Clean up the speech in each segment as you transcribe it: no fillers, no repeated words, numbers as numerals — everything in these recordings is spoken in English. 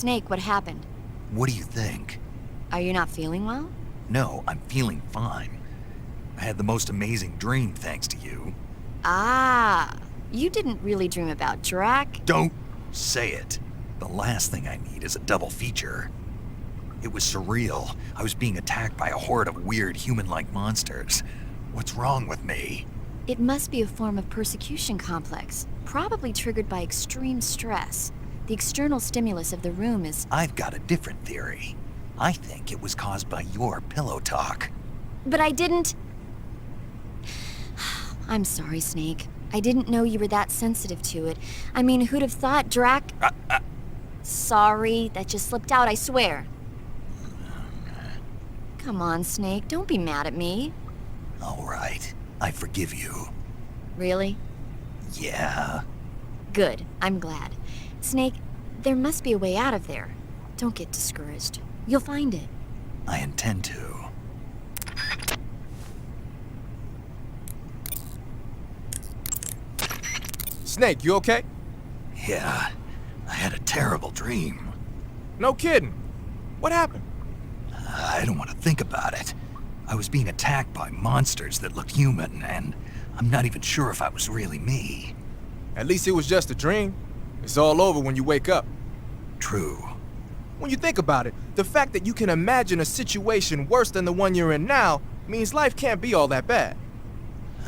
Snake, what happened? What do you think? Are you not feeling well? No, I'm feeling fine. I had the most amazing dream thanks to you. Ah, you didn't really dream about Drac? Don't say it. The last thing I need is a double feature. It was surreal. I was being attacked by a horde of weird human-like monsters. What's wrong with me? It must be a form of persecution complex, probably triggered by extreme stress. The external stimulus of the room is... I've got a different theory. I think it was caused by your pillow talk. But I didn't... I'm sorry, Snake. I didn't know you were that sensitive to it. I mean, who'd have thought Drac... Sorry, that just slipped out, I swear. Come on, Snake, don't be mad at me. All right, I forgive you. Really? Yeah. Good, I'm glad. Snake, there must be a way out of there. Don't get discouraged. You'll find it. I intend to. Snake, you okay? Yeah, I had a terrible dream. No kidding. What happened? I don't want to think about it. I was being attacked by monsters that look human, and I'm not even sure if I was really me. At least it was just a dream. It's all over when you wake up. True. When you think about it, the fact that you can imagine a situation worse than the one you're in now means life can't be all that bad.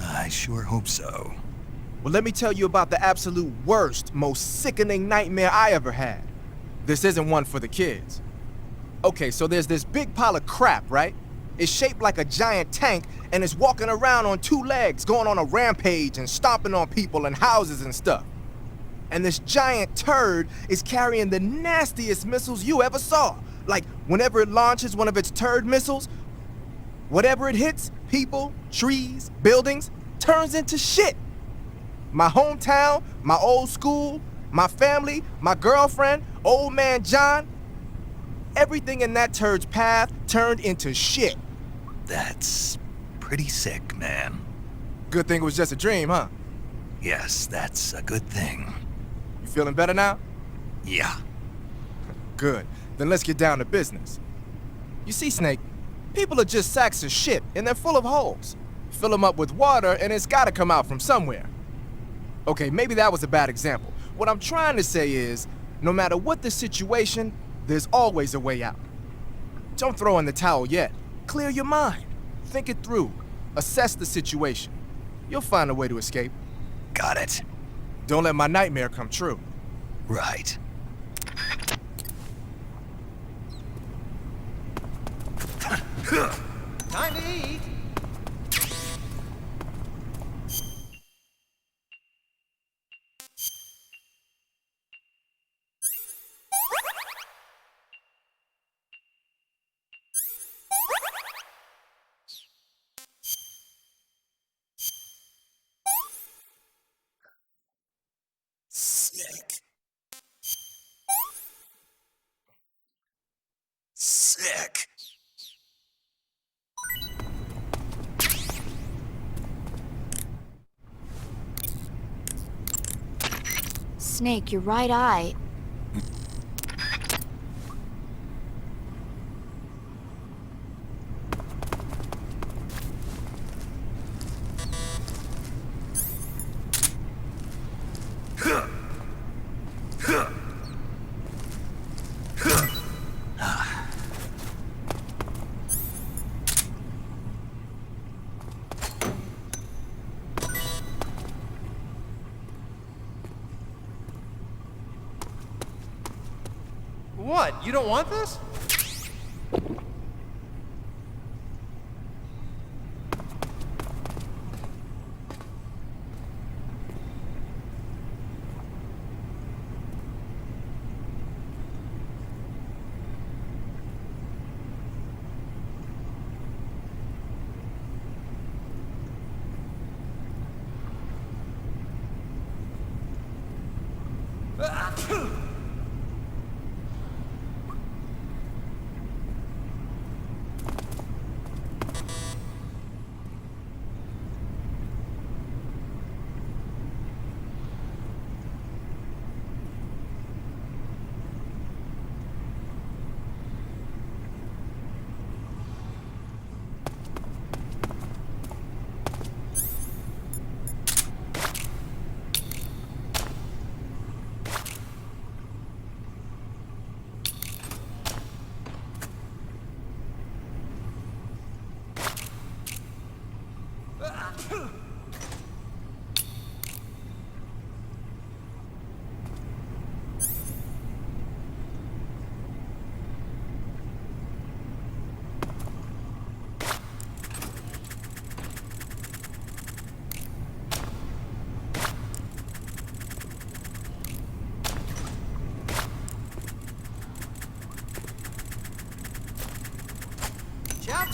I sure hope so. Well, let me tell you about the absolute worst, most sickening nightmare I ever had. This isn't one for the kids. Okay, so there's this big pile of crap, right? It's shaped like a giant tank, and it's walking around on two legs, going on a rampage and stomping on people and houses and stuff. And this giant turd is carrying the nastiest missiles you ever saw. Like, whenever it launches one of its turd missiles, whatever it hits, people, trees, buildings, turns into shit. My hometown, my old school, my family, my girlfriend, old man John, everything in that turd's path turned into shit. That's pretty sick, man. Good thing it was just a dream, huh? Yes, that's a good thing. You feeling better now? Yeah. Good. Then let's get down to business. You see, Snake, people are just sacks of shit, and they're full of holes. Fill them up with water, and it's gotta come out from somewhere. Okay, maybe that was a bad example. What I'm trying to say is, no matter what the situation, there's always a way out. Don't throw in the towel yet. Clear your mind. Think it through. Assess the situation. You'll find a way to escape. Got it. Don't let my nightmare come true. Right. Time to eat. Sick. Sick. Snake, your right eye... What? You don't want this?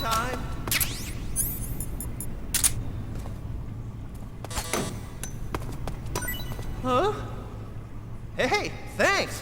time. Huh? Hey, thanks.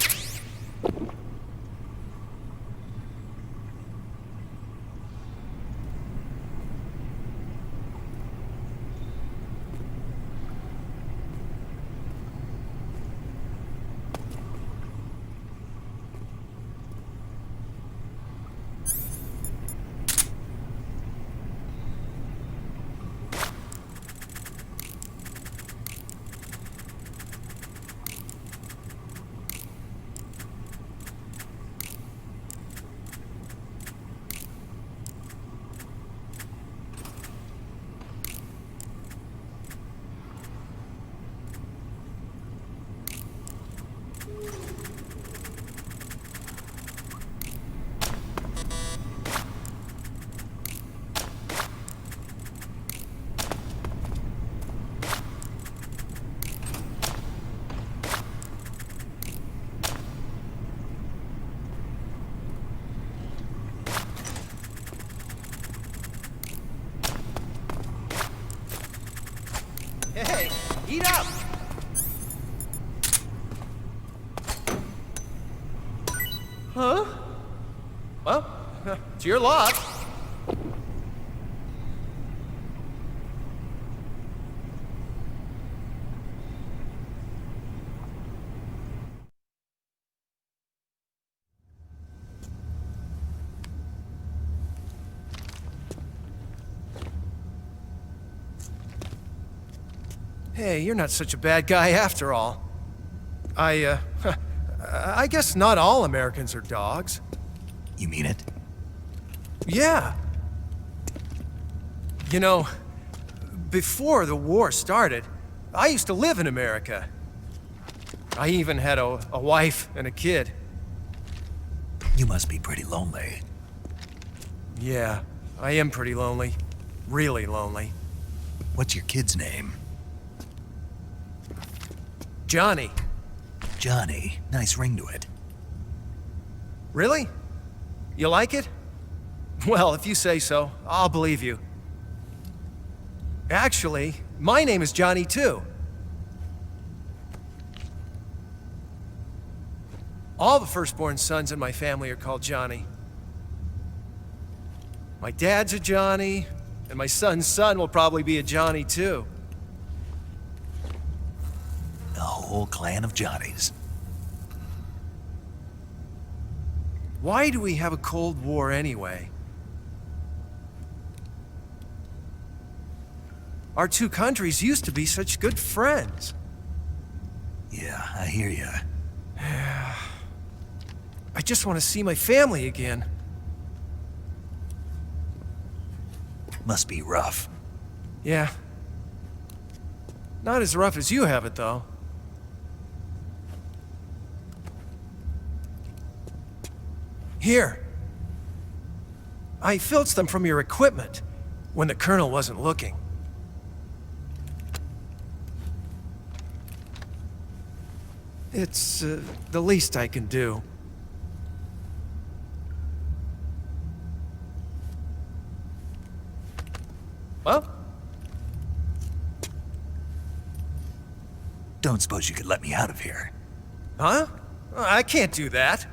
Hey, eat up! Huh? Well, it's your loss. Hey, you're not such a bad guy after all. I guess not all Americans are dogs. You mean it? Yeah. You know, before the war started, I used to live in America. I even had a wife and a kid. You must be pretty lonely. Yeah, I am pretty lonely. Really lonely. What's your kid's name? Johnny. Johnny. Nice ring to it. Really? You like it? Well, if you say so, I'll believe you. Actually, my name is Johnny too. All the firstborn sons in my family are called Johnny. My dad's a Johnny, and my son's son will probably be a Johnny too. A whole clan of Johnnies. Why do we have a Cold War anyway? Our two countries used to be such good friends. Yeah, I hear you. I just want to see my family again. Must be rough. Yeah. Not as rough as you have it, though. Here. I filched them from your equipment when the Colonel wasn't looking. It's the least I can do. Well? Don't suppose you could let me out of here? Huh? I can't do that.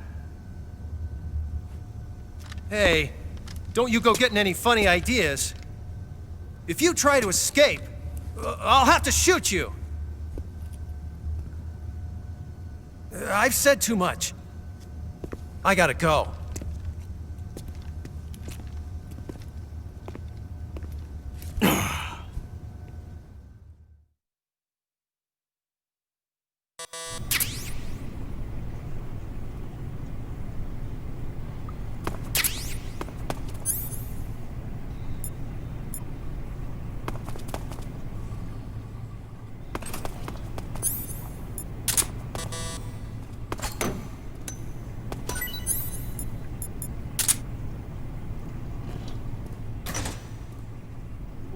Hey, don't you go getting any funny ideas. If you try to escape, I'll have to shoot you. I've said too much. I gotta go.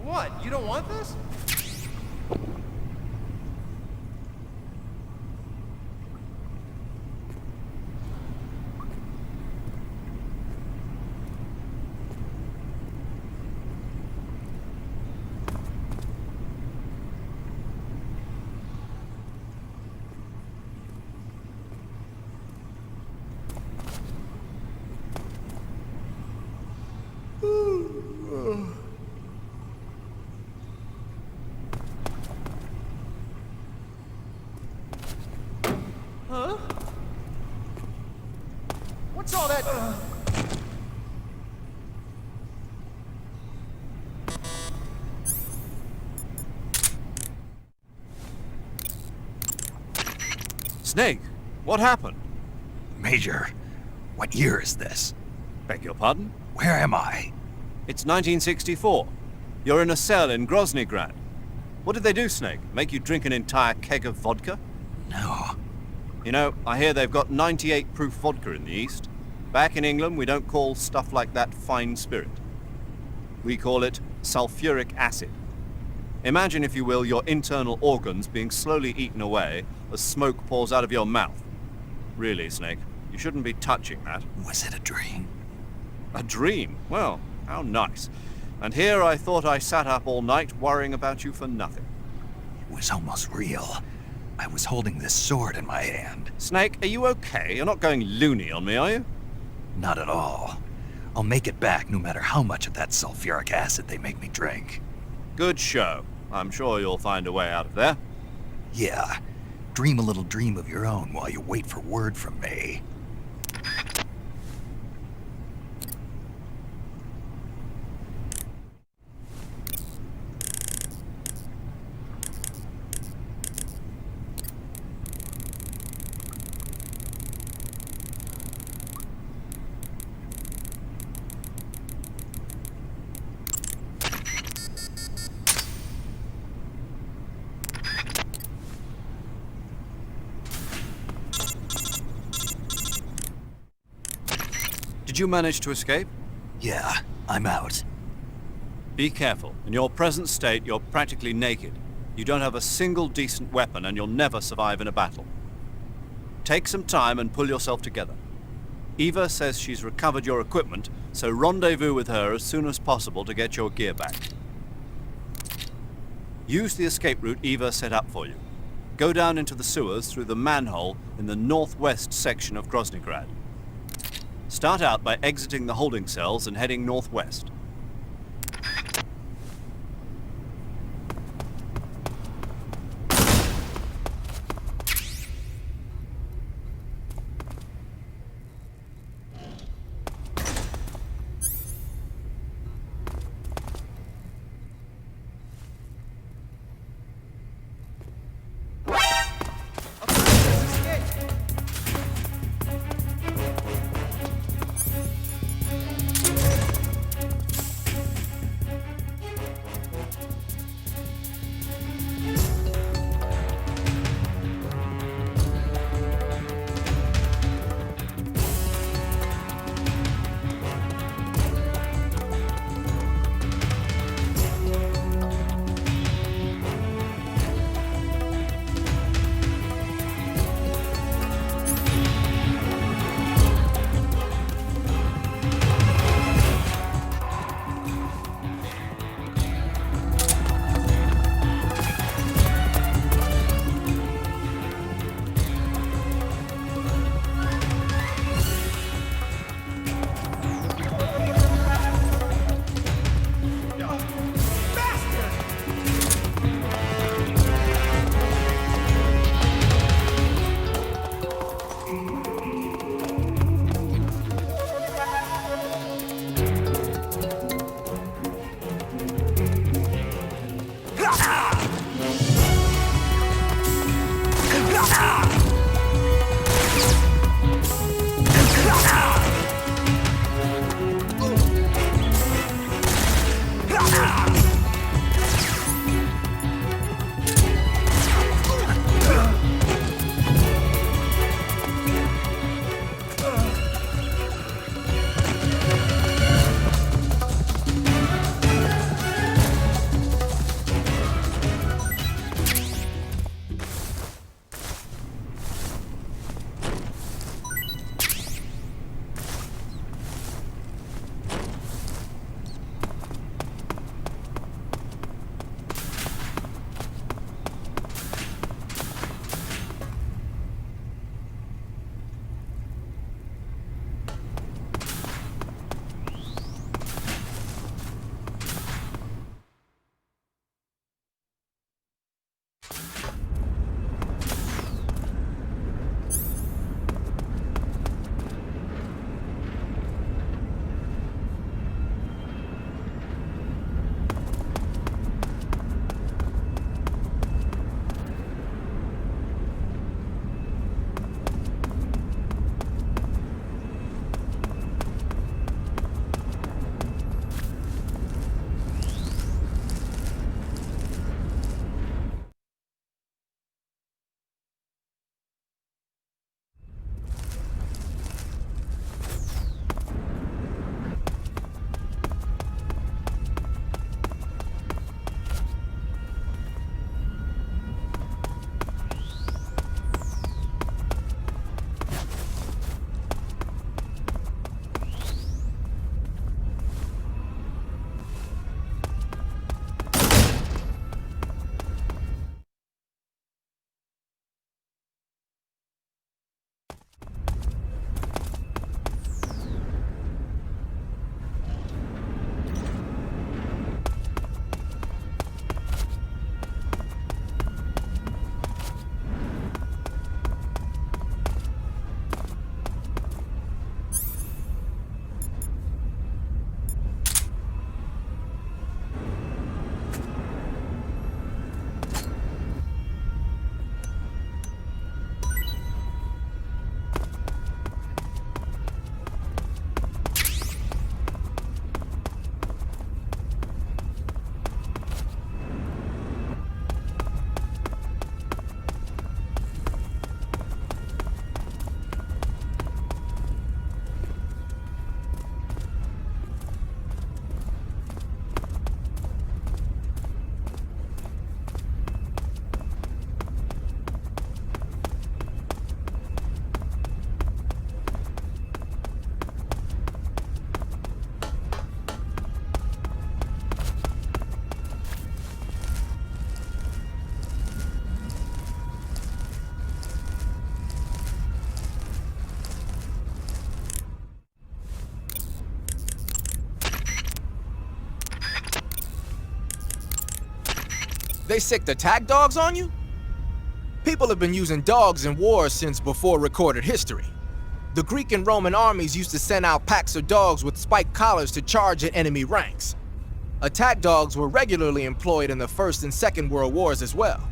What? You don't want this? What? Snake, what happened? Major, what year is this? Beg your pardon? Where am I? It's 1964. You're in a cell in Groznygrad. What did they do, Snake? Make you drink an entire keg of vodka? No. You know, I hear they've got 98 proof vodka in the East. Back in England, we don't call stuff like that fine spirit. We call it sulfuric acid. Imagine, if you will, your internal organs being slowly eaten away as smoke pours out of your mouth. Really, Snake, you shouldn't be touching that. Was it a dream? A dream? Well, how nice. And here I thought I sat up all night worrying about you for nothing. It was almost real. I was holding this sword in my hand. Snake, are you okay? You're not going loony on me, are you? Not at all. I'll make it back no matter how much of that sulfuric acid they make me drink. Good show. I'm sure you'll find a way out of there. Yeah. Dream a little dream of your own while you wait for word from me. Did you manage to escape? Yeah, I'm out. Be careful. In your present state, you're practically naked. You don't have a single decent weapon, and you'll never survive in a battle. Take some time and pull yourself together. Eva says she's recovered your equipment, so rendezvous with her as soon as possible to get your gear back. Use the escape route Eva set up for you. Go down into the sewers through the manhole in the northwest section of Groznygrad. Start out by exiting the holding cells and heading northwest. They sicked attack dogs on you? People have been using dogs in wars since before recorded history. The Greek and Roman armies used to send out packs of dogs with spiked collars to charge at enemy ranks. Attack dogs were regularly employed in the First and Second World Wars as well.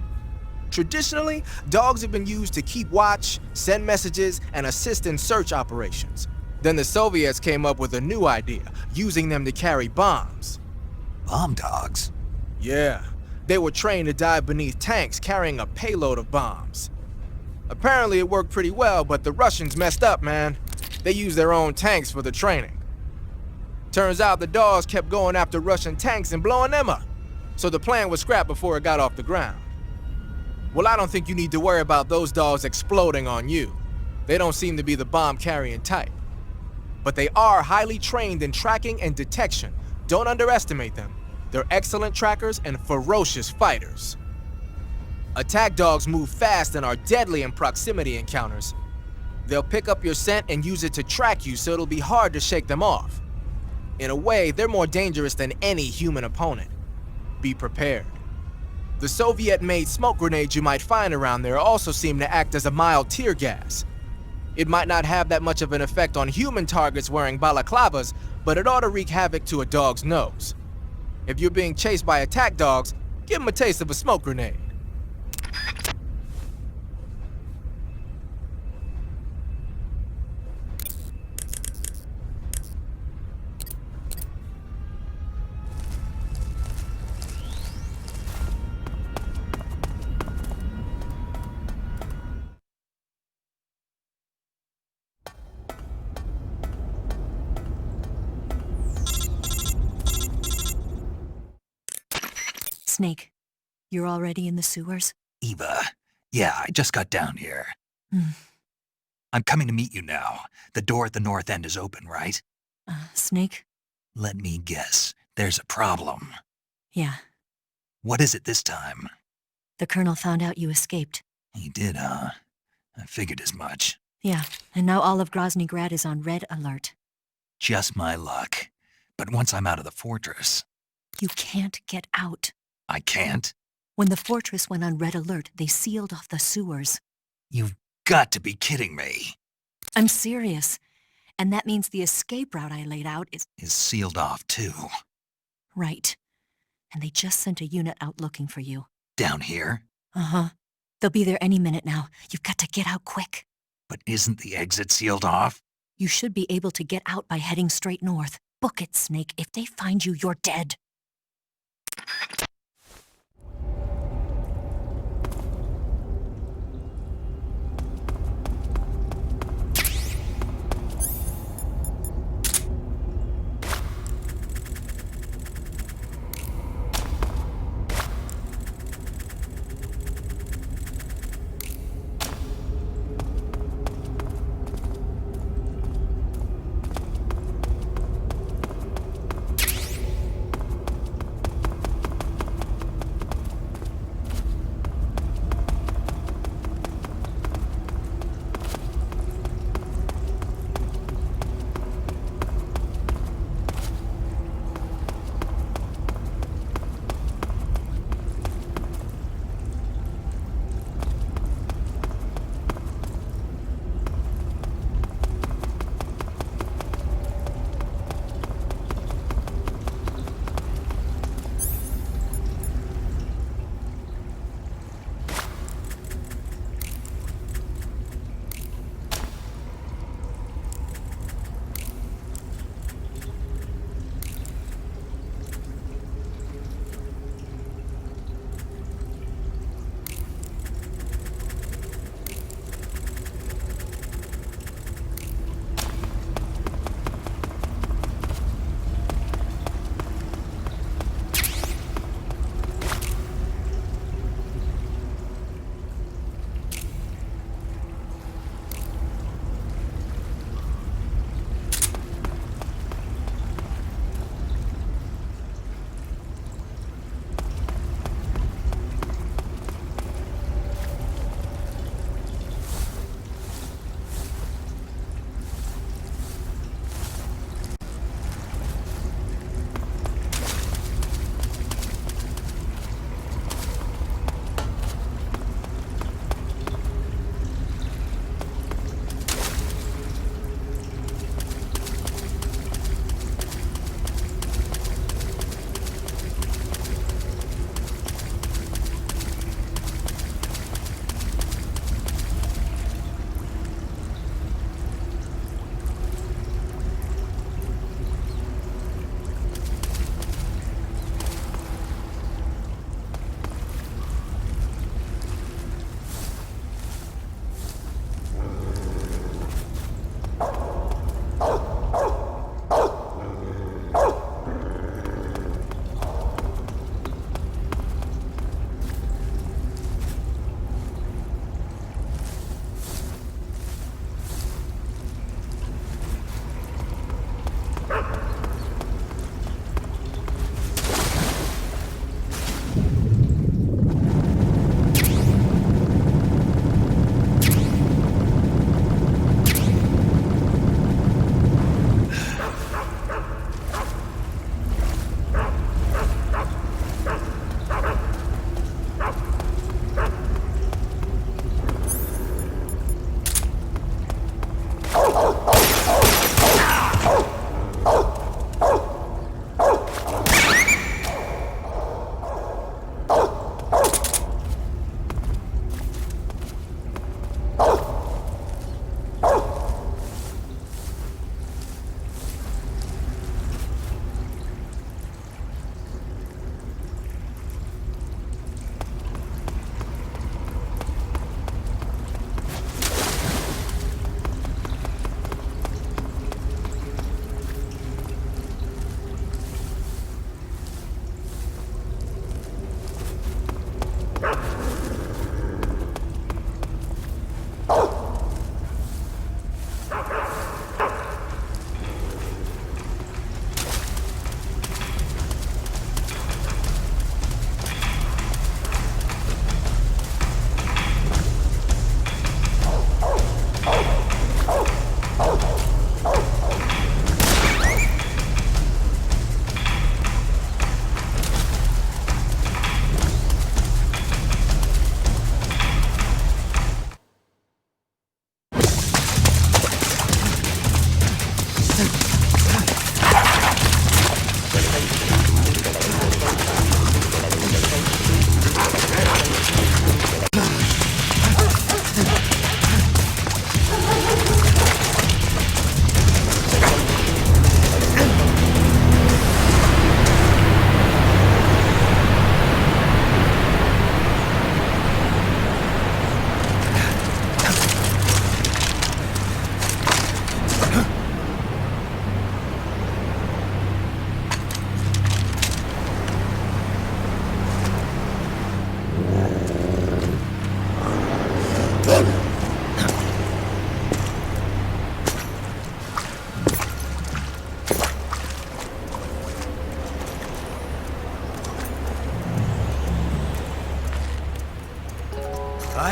Traditionally, dogs have been used to keep watch, send messages, and assist in search operations. Then the Soviets came up with a new idea, using them to carry bombs. Bomb dogs? Yeah, they were trained to dive beneath tanks carrying a payload of bombs. Apparently it worked pretty well, but the Russians messed up, man. They used their own tanks for the training. Turns out the dogs kept going after Russian tanks and blowing them up, so the plan was scrapped before it got off the ground. Well, I don't think you need to worry about those dogs exploding on you. They don't seem to be the bomb-carrying type. But they are highly trained in tracking and detection. Don't underestimate them. They're excellent trackers and ferocious fighters. Attack dogs move fast and are deadly in proximity encounters. They'll pick up your scent and use it to track you, so it'll be hard to shake them off. In a way, they're more dangerous than any human opponent. Be prepared. The Soviet-made smoke grenades you might find around there also seem to act as a mild tear gas. It might not have that much of an effect on human targets wearing balaclavas, but it ought to wreak havoc to a dog's nose. If you're being chased by attack dogs, give them a taste of a smoke grenade. Snake, you're already in the sewers? Eva. Yeah, I just got down here. Hmm. I'm coming to meet you now. The door at the north end is open, right? Snake? Let me guess. There's a problem. Yeah. What is it this time? The Colonel found out you escaped. He did, huh? I figured as much. Yeah, and now all of Grozny Grad is on red alert. Just my luck. But once I'm out of the fortress... You can't get out. I can't? When the fortress went on red alert, they sealed off the sewers. You've got to be kidding me. I'm serious. And that means the escape route I laid out is... Is sealed off, too. Right. And they just sent a unit out looking for you. Down here? Uh-huh. They'll be there any minute now. You've got to get out quick. But isn't the exit sealed off? You should be able to get out by heading straight north. Book it, Snake. If they find you, you're dead.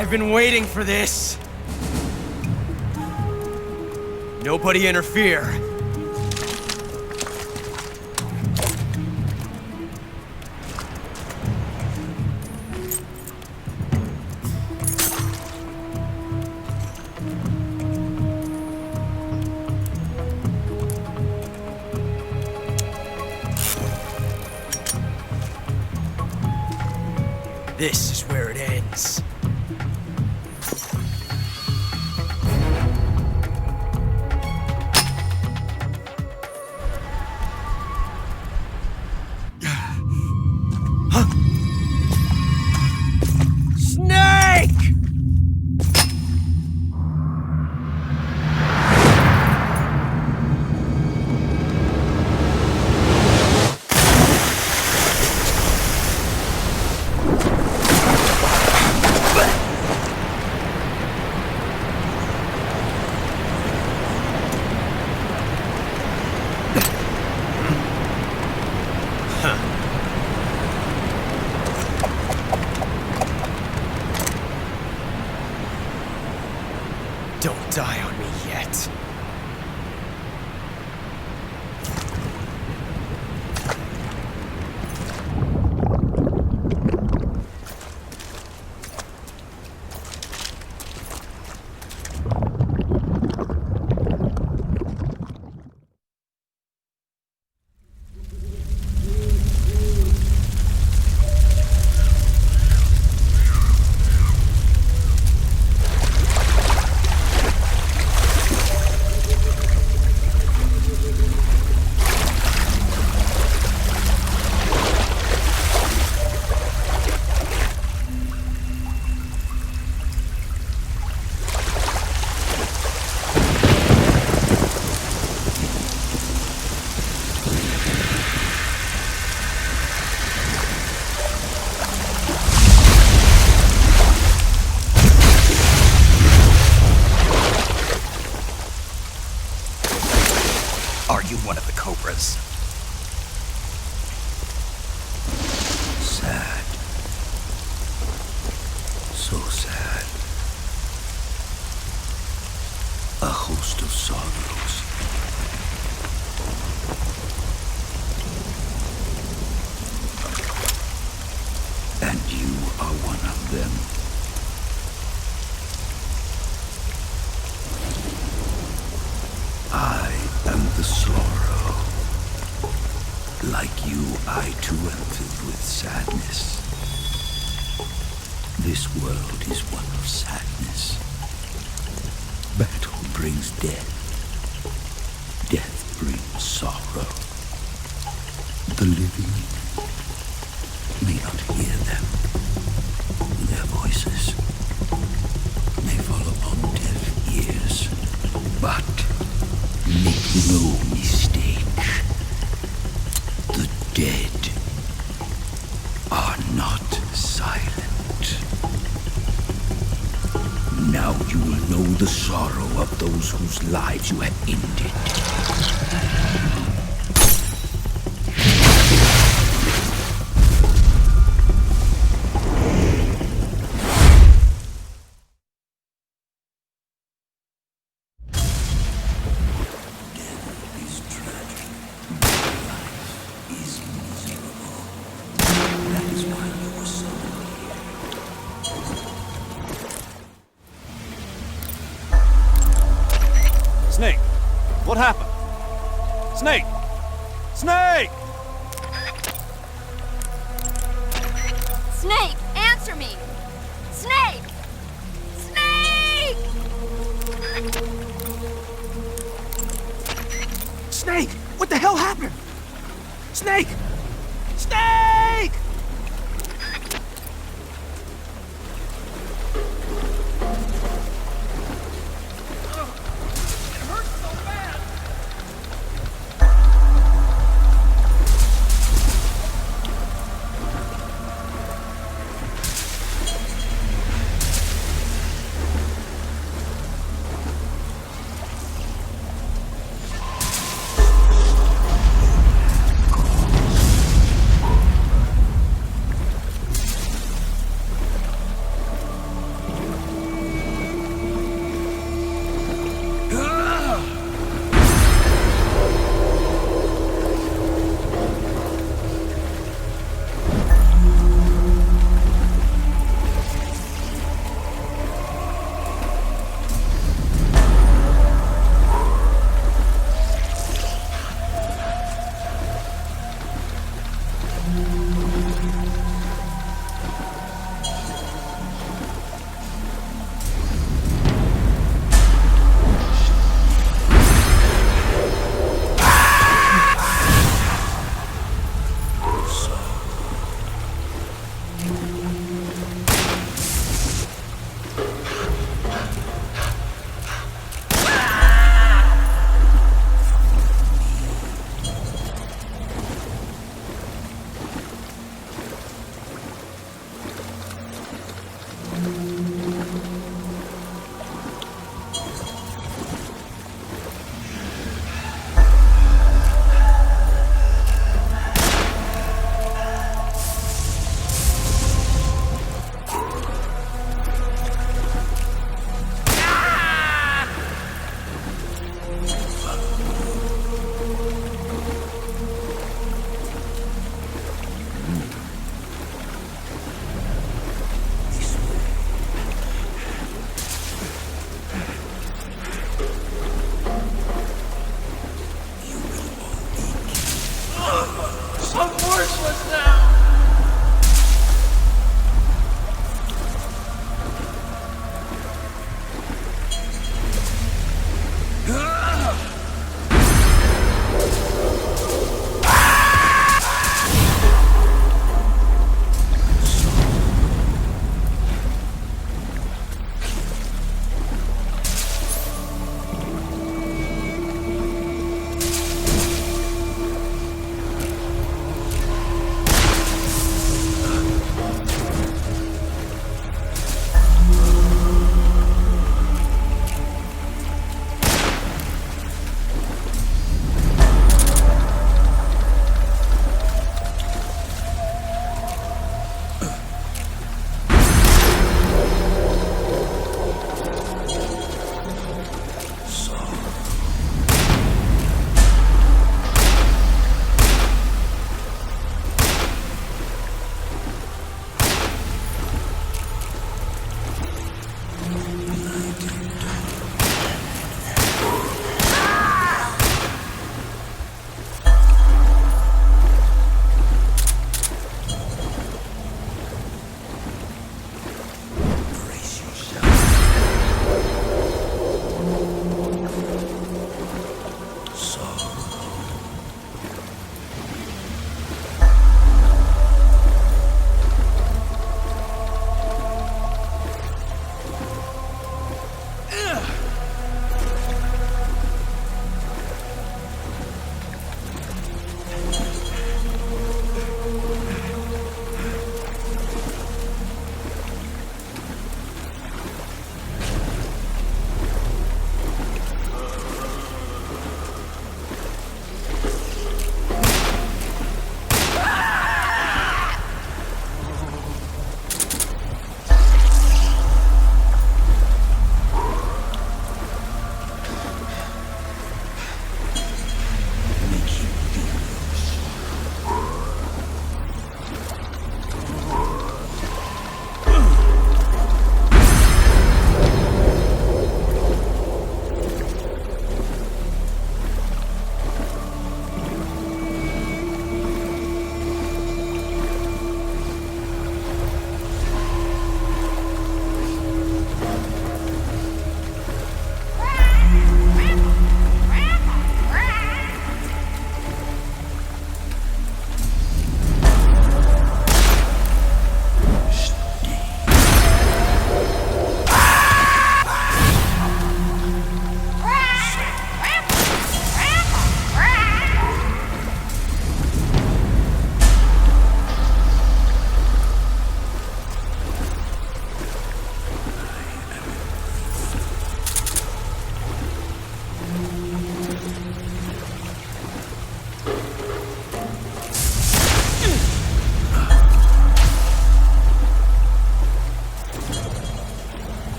I've been waiting for this. Nobody interfere. This is where it ends. Snake! Don't die on me yet. Are you one of the Cobras? Sad. So sad. A host of sorrows. And you are one of them. I am the sorrow. Like you, I too am filled with sadness. This world is one of sadness. Battle brings death. Death brings sorrow. The living may not hear them. Their voices may fall upon deaf ears. But make no mistake, the dead are not silent. Now you will know the sorrow of those whose lives you have ended. Snake, what happened? Snake! Snake! Snake, answer me! Snake! Snake! Snake! What the hell happened? Snake! Snake! worthless now!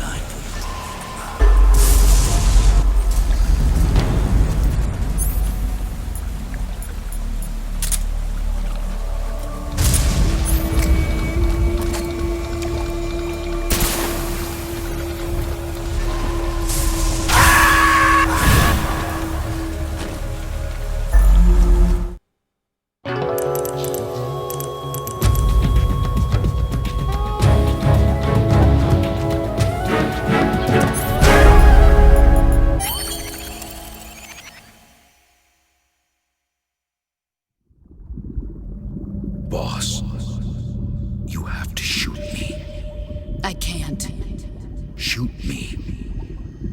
time. Boss, you have to shoot me. I can't. Shoot me.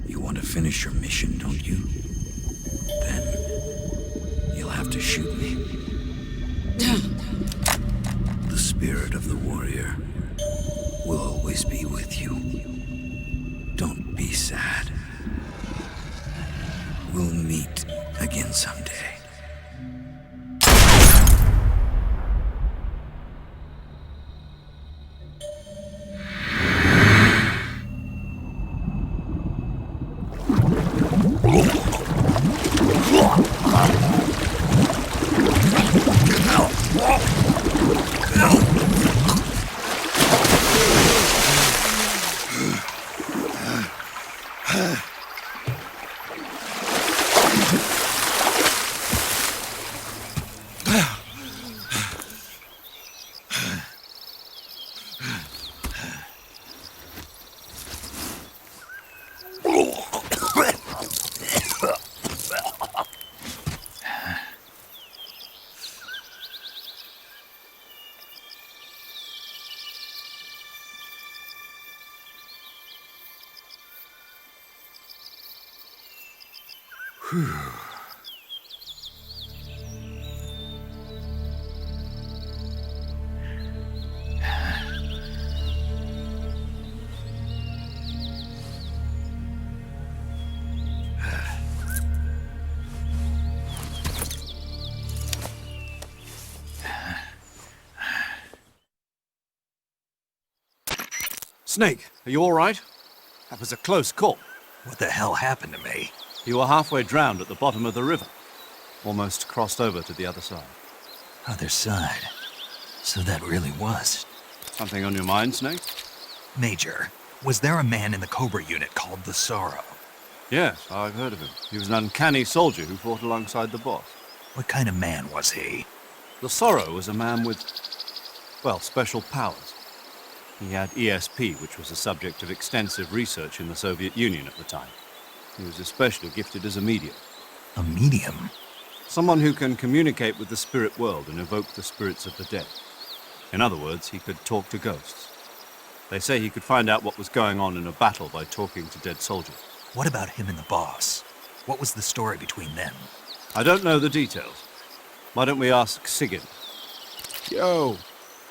You want to finish your mission, don't you? Then you'll have to shoot me. The spirit of the warrior will always be with you. Don't be sad. We'll meet again someday. Snake, are you all right? That was a close call. What the hell happened to me? You were halfway drowned at the bottom of the river. Almost crossed over to the other side. Other side. So that really was. Something on your mind, Snake? Major, was there a man in the Cobra unit called the Sorrow? Yes, I've heard of him. He was an uncanny soldier who fought alongside the boss. What kind of man was he? The Sorrow was a man with, well, special powers. He had ESP, which was the subject of extensive research in the Soviet Union at the time. He was especially gifted as a medium. A medium? Someone who can communicate with the spirit world and evoke the spirits of the dead. In other words, he could talk to ghosts. They say he could find out what was going on in a battle by talking to dead soldiers. What about him and the boss? What was the story between them? I don't know the details. Why don't we ask Sigurd? Yo,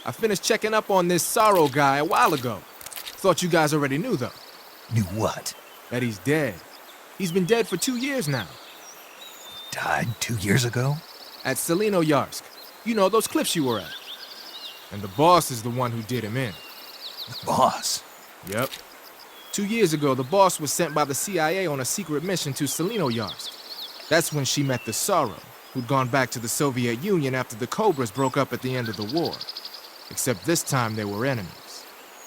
I finished checking up on this Sorrow guy a while ago. Thought you guys already knew, though. Knew what? That he's dead. He's been dead for 2 years now. Died 2 years ago? At Selino-Yarsk. You know, those cliffs you were at. And the boss is the one who did him in. The boss? Yep. 2 years ago, the boss was sent by the CIA on a secret mission to Selino-Yarsk. That's when she met the Sorrow, who'd gone back to the Soviet Union after the Cobras broke up at the end of the war. Except this time they were enemies.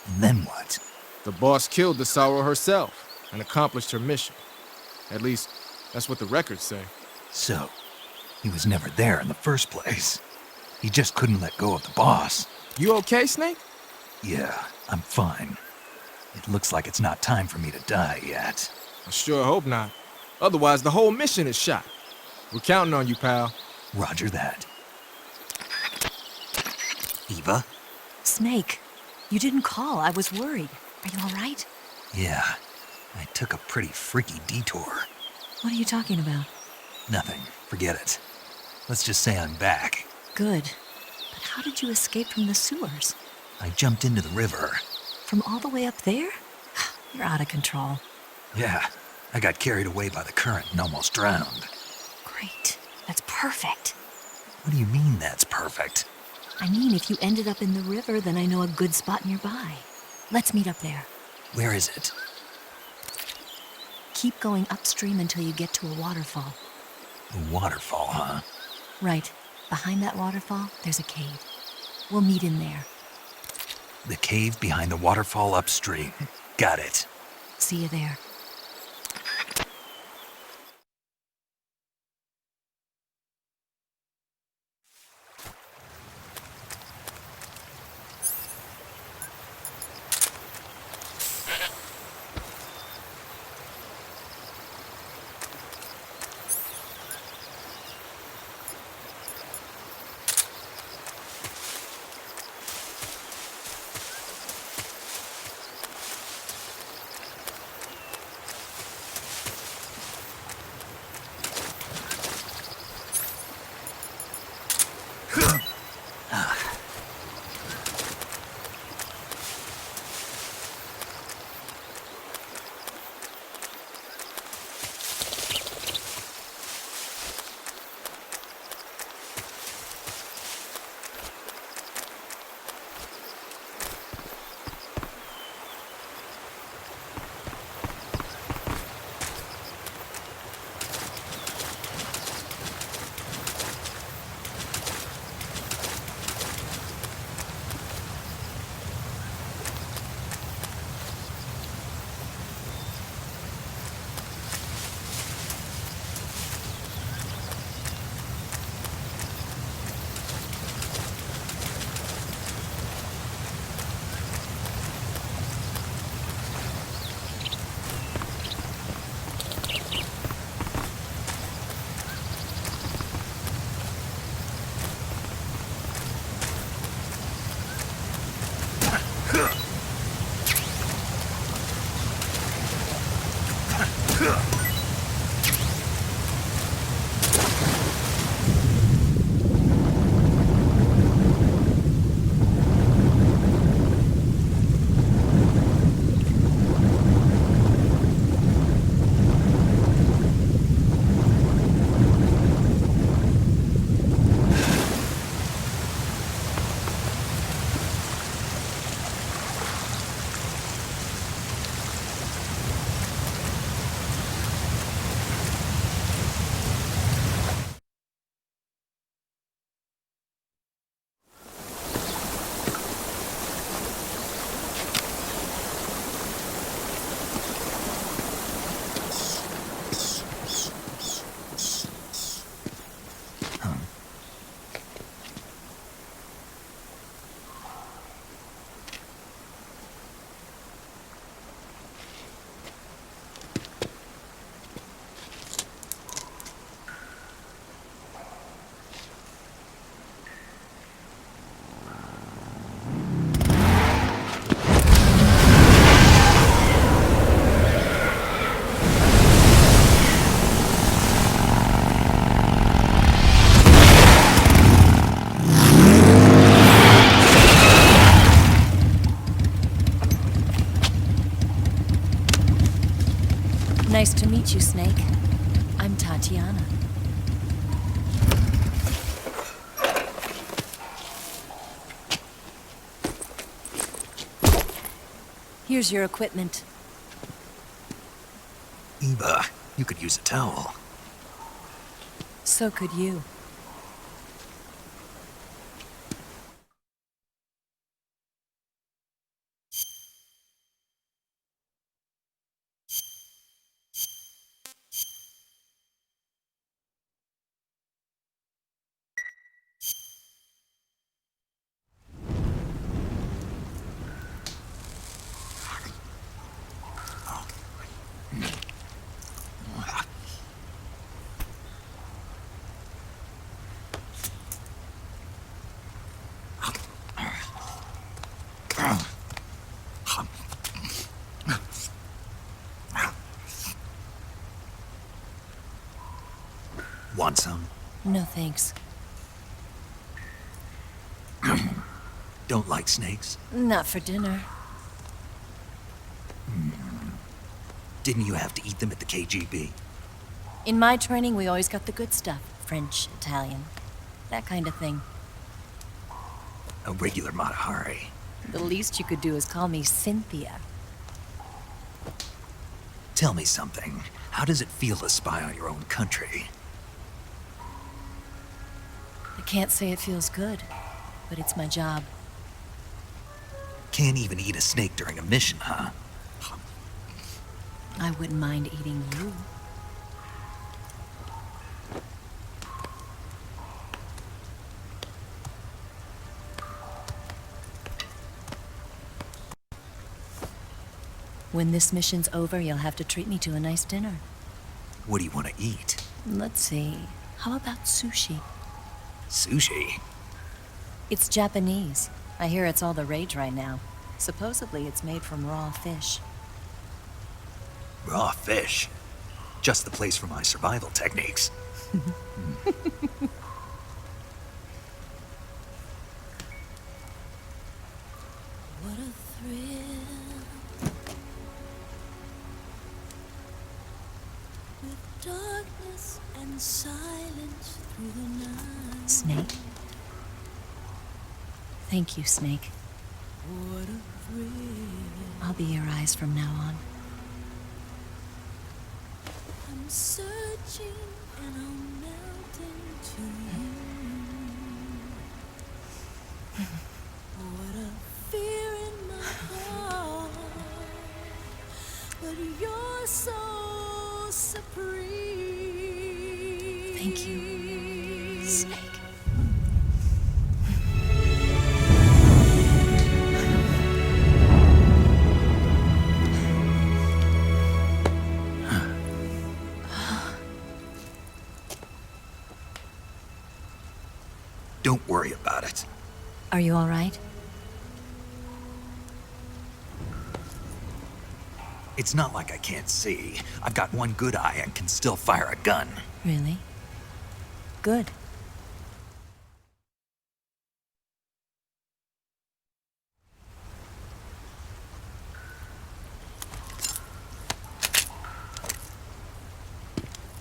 And then what? The boss killed the Sorrow herself and accomplished her mission. At least, that's what the records say. So, he was never there in the first place. He just couldn't let go of the boss. You okay, Snake? Yeah, I'm fine. It looks like it's not time for me to die yet. I sure hope not. Otherwise, the whole mission is shot. We're counting on you, pal. Roger that. Eva? Snake, you didn't call. I was worried. Are you all right? Yeah, I took a pretty freaky detour. What are you talking about? Nothing. Forget it. Let's just say I'm back. Good. But how did you escape from the sewers? I jumped into the river. From all the way up there? You're out of control. Yeah, I got carried away by the current and almost drowned. Great. That's perfect. What do you mean that's perfect? I mean, if you ended up in the river, then I know a good spot nearby. Let's meet up there. Where is it? Keep going upstream until you get to a waterfall. A waterfall, huh? Right. Behind that waterfall, there's a cave. We'll meet in there. The cave behind the waterfall upstream. Got it. See you there. Nice to meet you, Snake. I'm Tatiana. Here's your equipment. Eva, you could use a towel. So could you. Want some? No thanks. Don't like snakes? Not for dinner. Didn't you have to eat them at the KGB? In my training, we always got the good stuff. French, Italian, that kind of thing. A regular Mata Hari. The least you could do is call me Cynthia. Tell me something. How does it feel to spy on your own country? I can't say it feels good, but it's my job. Can't even eat a snake during a mission, huh? I wouldn't mind eating you. When this mission's over, you'll have to treat me to a nice dinner. What do you want to eat? Let's see. How about sushi? Sushi? It's Japanese. I hear it's all the rage right now. Supposedly it's made from raw fish. Raw fish? Just the place for my survival techniques. What a thrill. With darkness and silence through the night. Snake? Thank you, Snake. What a thrill. I'll be your eyes from now on. I'm searching and I'm melting to you. What a fear in my heart. But you're so supreme. Thank you, Snake. Don't worry about it. Are you all right? It's not like I can't see. I've got one good eye and can still fire a gun. Really? Good.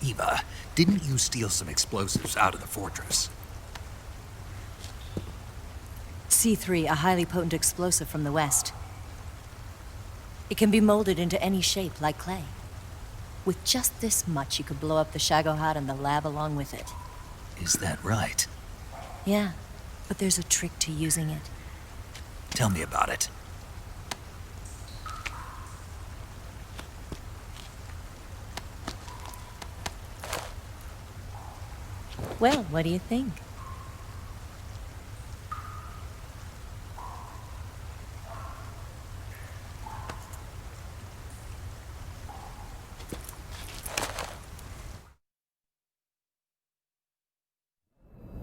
Eva, didn't you steal some explosives out of the fortress? C3, a highly potent explosive from the west. It can be molded into any shape, like clay. With just this much, you could blow up the Shagohod and the lab along with it. Is that right? Yeah, but there's a trick to using it. Tell me about it. Well, what do you think?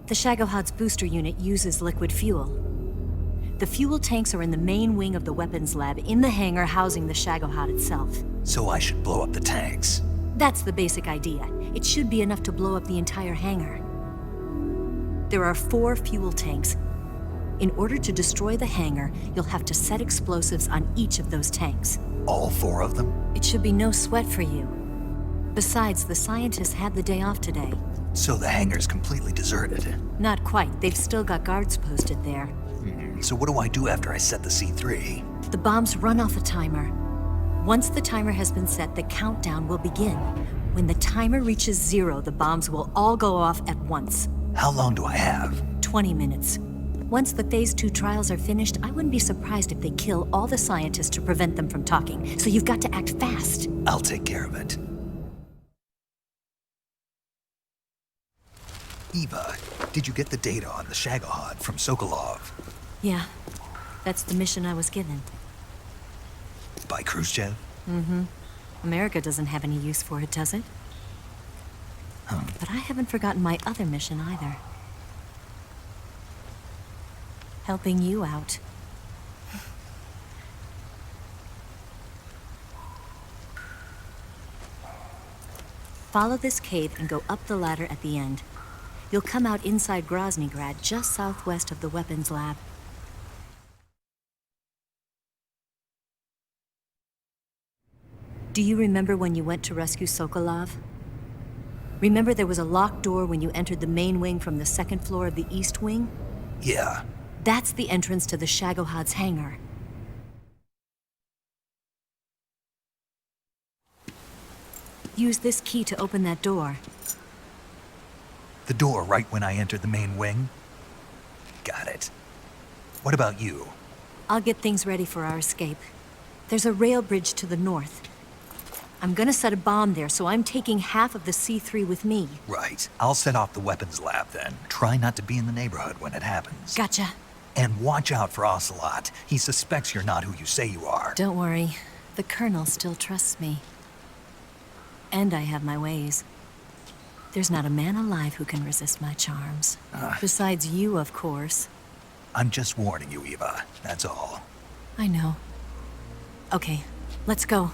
The Shagohod's booster unit uses liquid fuel. The fuel tanks are in the main wing of the weapons lab in the hangar housing the Shagohod itself. So I should blow up the tanks. That's the basic idea. It should be enough to blow up the entire hangar. There are 4 fuel tanks. In order to destroy the hangar, you'll have to set explosives on each of those tanks. All 4 of them? It should be no sweat for you. Besides, the scientists had the day off today. So the hangar's completely deserted. Not quite. They've still got guards posted there. So what do I do after I set the C3? The bombs run off a timer. Once the timer has been set, the countdown will begin. When the timer reaches 0, the bombs will all go off at once. How long do I have? 20 minutes. Once the Phase 2 trials are finished, I wouldn't be surprised if they kill all the scientists to prevent them from talking. So you've got to act fast. I'll take care of it. Eva, did you get the data on the Shagohod from Sokolov? Yeah, that's the mission I was given. By Khrushchev? Mm-hmm. America doesn't have any use for it, does it? But I haven't forgotten my other mission either. Helping you out. Follow this cave and go up the ladder at the end. You'll come out inside Groznygrad, just southwest of the weapons lab. Do you remember when you went to rescue Sokolov? Remember there was a locked door when you entered the main wing from the 2nd floor of the east wing? Yeah. That's the entrance to the Shagohod's hangar. Use this key to open that door. The door right when I entered the main wing? Got it. What about you? I'll get things ready for our escape. There's a rail bridge to the north. I'm gonna set a bomb there, so I'm taking half of the C3 with me. Right. I'll set off the weapons lab then. Try not to be in the neighborhood when it happens. Gotcha. And watch out for Ocelot. He suspects you're not who you say you are. Don't worry. The Colonel still trusts me. And I have my ways. There's not a man alive who can resist my charms. Besides you, of course. I'm just warning you, Eva. That's all. I know. Okay, let's go.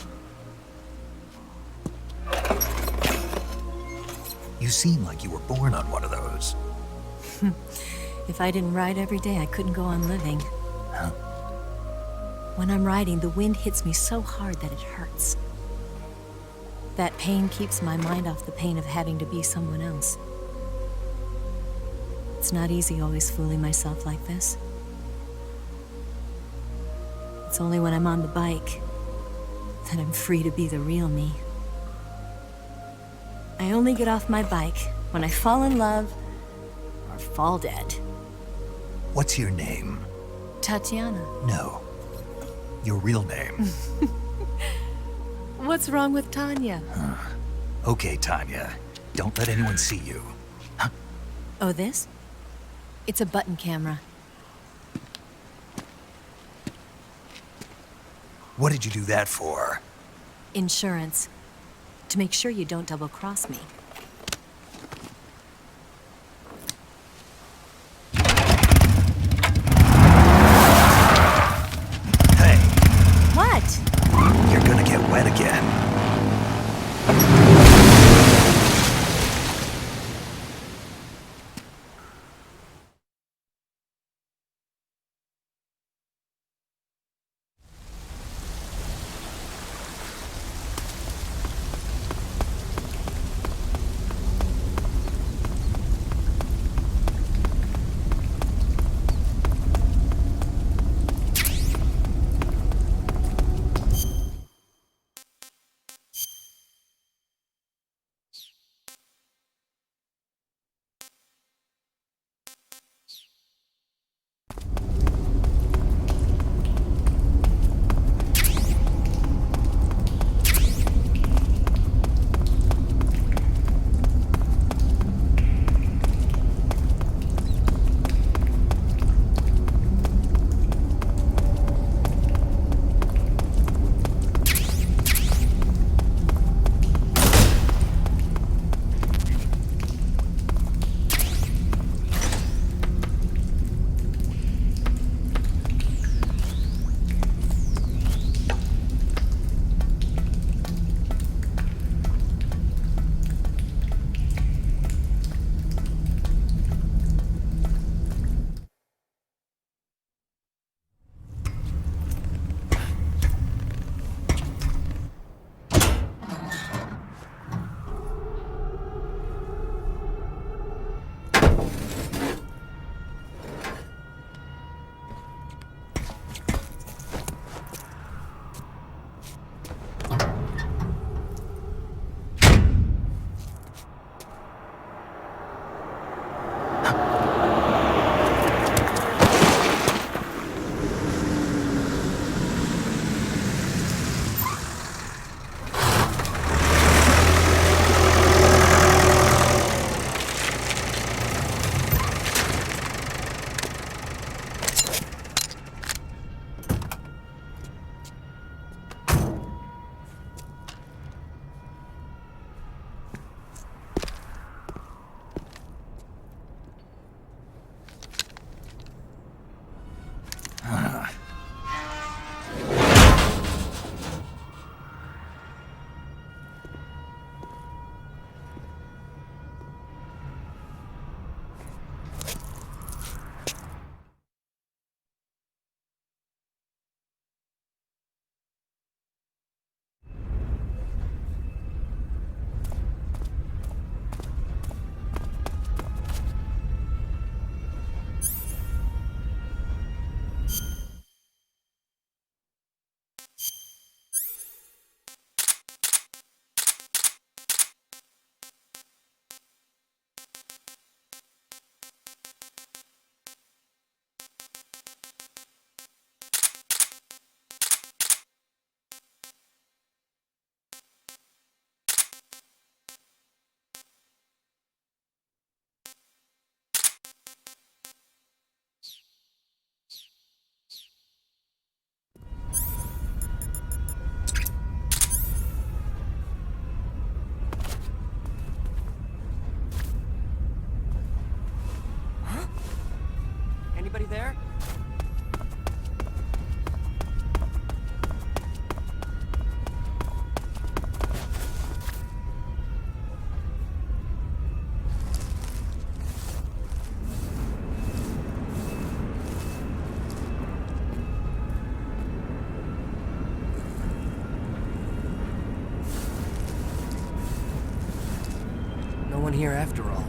You seem like you were born on one of those. If I didn't ride every day, I couldn't go on living. Huh? When I'm riding, the wind hits me so hard that it hurts. That pain keeps my mind off the pain of having to be someone else. It's not easy always fooling myself like this. It's only when I'm on the bike that I'm free to be the real me. I only get off my bike when I fall in love or fall dead. What's your name? Tatiana. No. Your real name. What's wrong with Tanya? Okay, Tanya. Don't let anyone see you. Oh, this? It's a button camera. What did you do that for? Insurance. To make sure you don't double-cross me. Hey, What? you're gonna get wet again. No one here after all.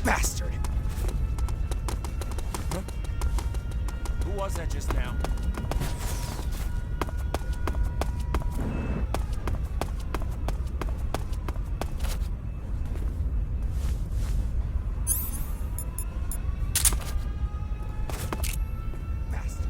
Bastard! Huh? Who was that just now? Bastard.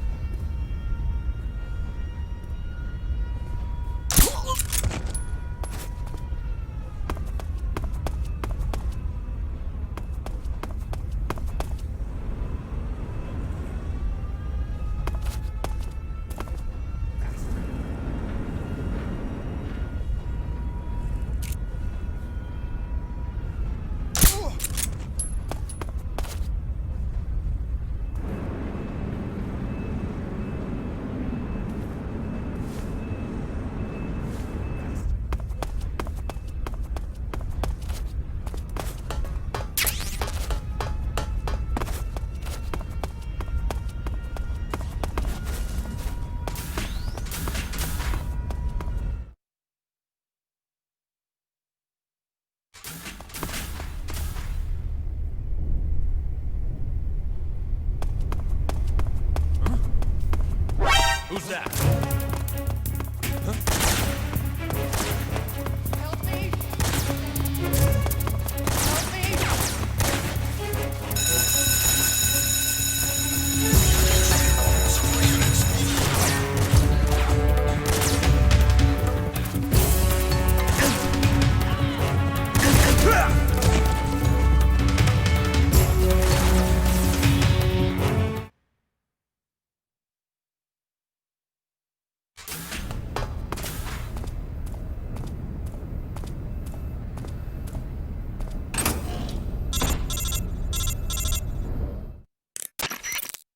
Who's that?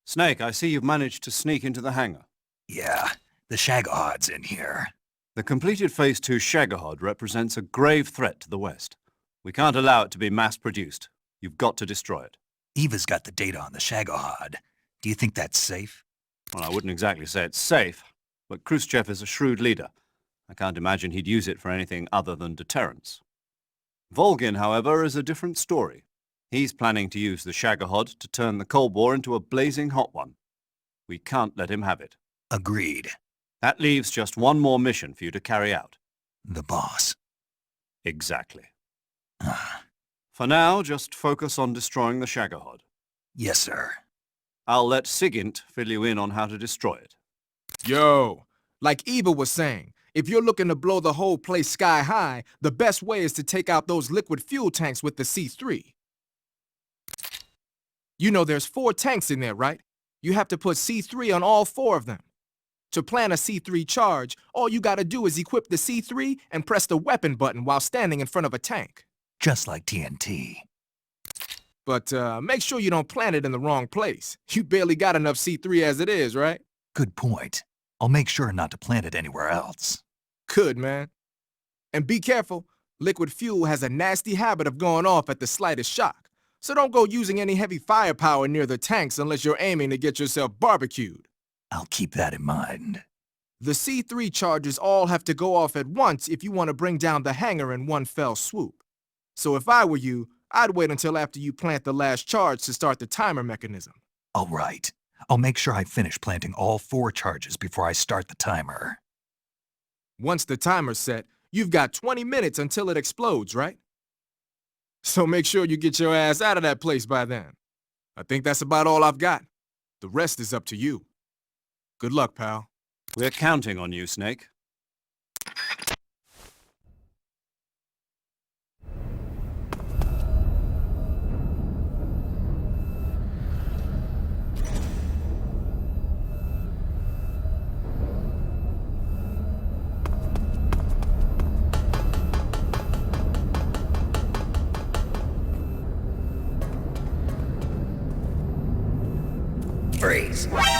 Snake, I see you've managed to sneak into the hangar. Yeah, the Shagahod's in here. The completed Phase 2 Shagahod represents a grave threat to the West. We can't allow it to be mass-produced. You've got to destroy it. Eva's got the data on the Shagahod. Do you think that's safe? Well, I wouldn't exactly say it's safe, but Khrushchev is a shrewd leader. I can't imagine he'd use it for anything other than deterrence. Volgin, however, is a different story. He's planning to use the Shagahod to turn the Cold War into a blazing hot one. We can't let him have it. Agreed. That leaves just one more mission for you to carry out. The boss. Exactly. For now, just focus on destroying the Shagahod. Yes, sir. I'll let Sigint fill you in on how to destroy it. Yo, like Eva was saying, if you're looking to blow the whole place sky high, the best way is to take out those liquid fuel tanks with the C3. You know there's 4 tanks in there, right? You have to put C3 on all 4 of them. To plan a C3 charge, all you gotta do is equip the C3 and press the weapon button while standing in front of a tank. Just like TNT. But make sure you don't plant it in the wrong place. You barely got enough C3 as it is, right? Good point. I'll make sure not to plant it anywhere else. Good, man. And be careful, liquid fuel has a nasty habit of going off at the slightest shock. So don't go using any heavy firepower near the tanks unless you're aiming to get yourself barbecued. I'll keep that in mind. The C3 charges all have to go off at once if you want to bring down the hangar in one fell swoop. So if I were you, I'd wait until after you plant the last charge to start the timer mechanism. All right. I'll make sure I finish planting all 4 charges before I start the timer. Once the timer's set, you've got 20 minutes until it explodes, right? So make sure you get your ass out of that place by then. I think that's about all I've got. The rest is up to you. Good luck, pal. We're counting on you, Snake. please.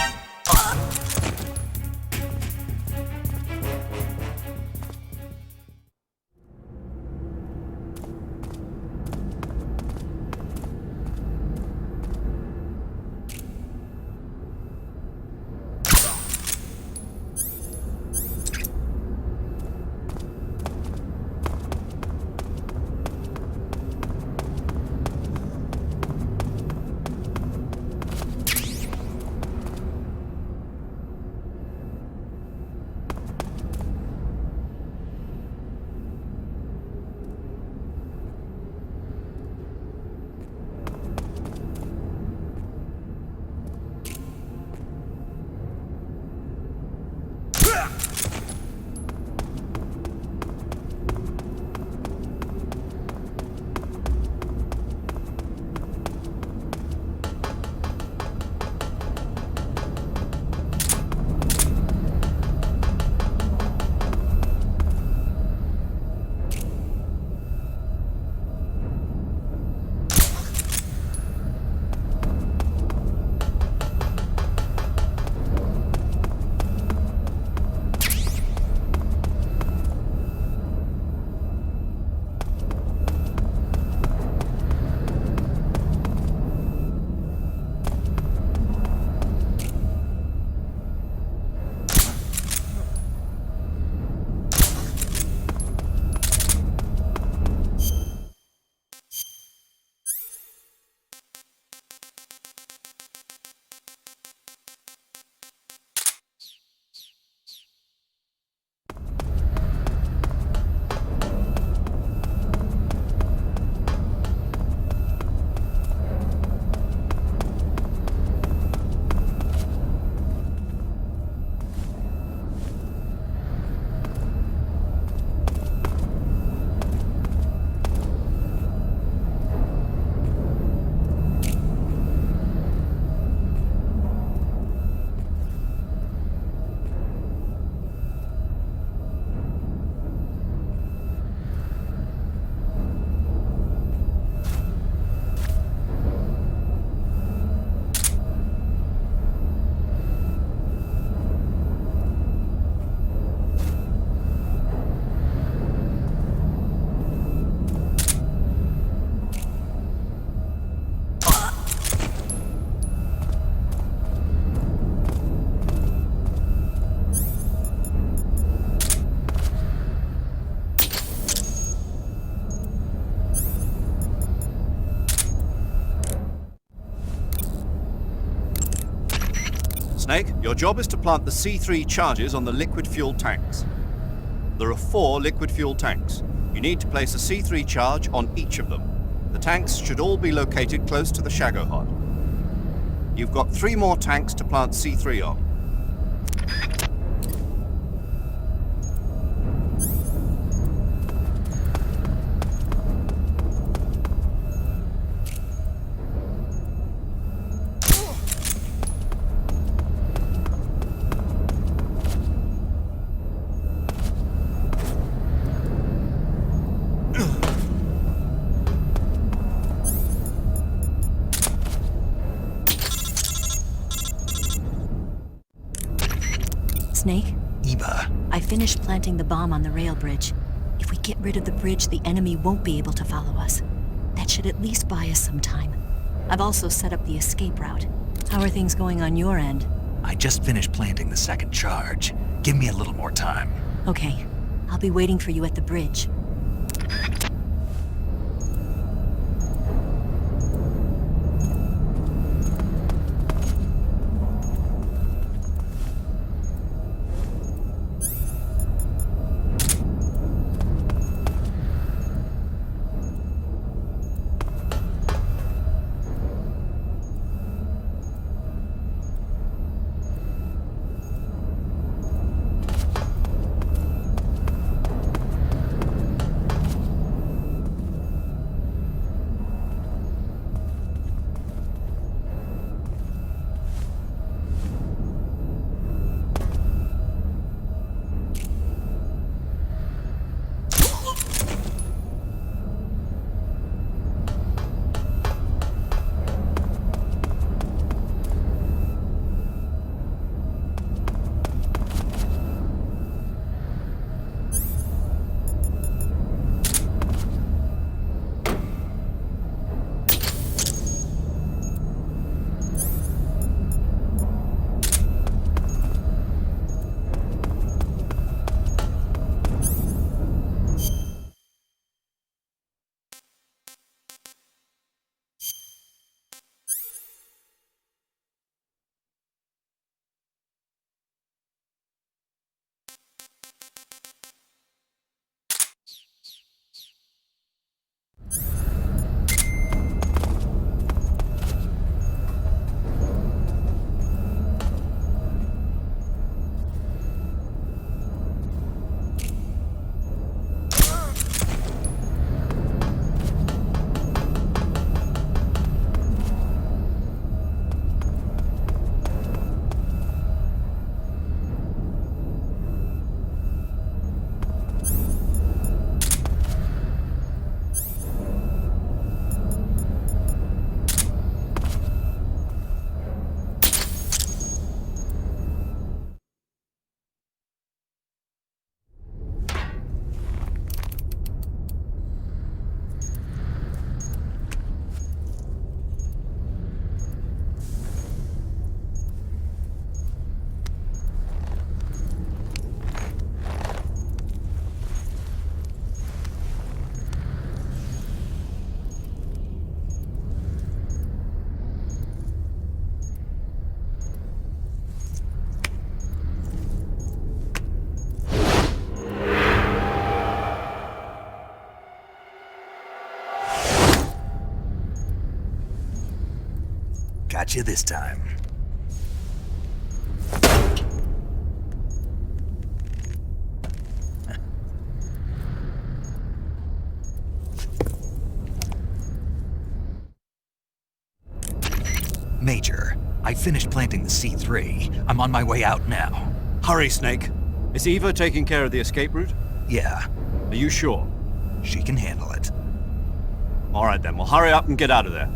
Snake, your job is to plant the C3 charges on the liquid fuel tanks. There are 4 liquid fuel tanks. You need to place a C3 charge on each of them. The tanks should all be located close to the Shagohod. You've got 3 more tanks to plant C3 on. Snake? Eva, I finished planting the bomb on the rail bridge. If we get rid of the bridge, the enemy won't be able to follow us. That should at least buy us some time. I've also set up the escape route. How are things going on your end? I just finished planting the second charge. Give me a little more time. Okay. I'll be waiting for you at the bridge. Got you this time. Major, I finished planting the C3. I'm on my way out now. Hurry, Snake. Is Eva taking care of the escape route? Yeah, Are you sure? she can handle it. All right then, well hurry up and get out of there.